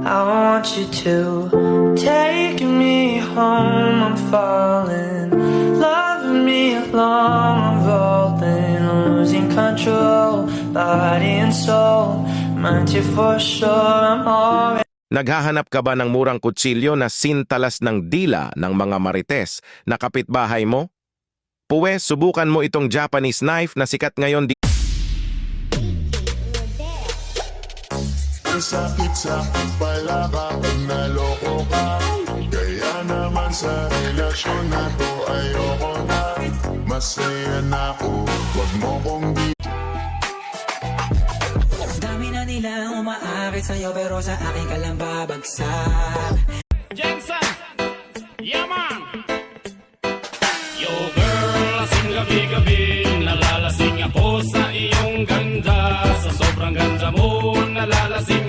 I want you to take me home. I'm falling, loving me along. I'm rolling, I'm losing control, body and soul. Meant you for sure. I'm already. Naghahanap ka ba ng murang kutsilyo na sintalas ng dila ng mga marites na kapitbahay mo? Puwe, subukan mo itong Japanese knife na sikat ngayon di. Sakit sa pala kapag naloko ka. Kaya naman sa relasyon na to ayoko na. Masaya na ako, wag mo kong di. Dami na nila umaakit sa'yo pero sa akin ka lang babagsak. Jensen, yeah man. Yo girl, lasing gabi-gabi, nalalasing ako sa iyong ganda. Sa sobrang ganda mo, nalalasing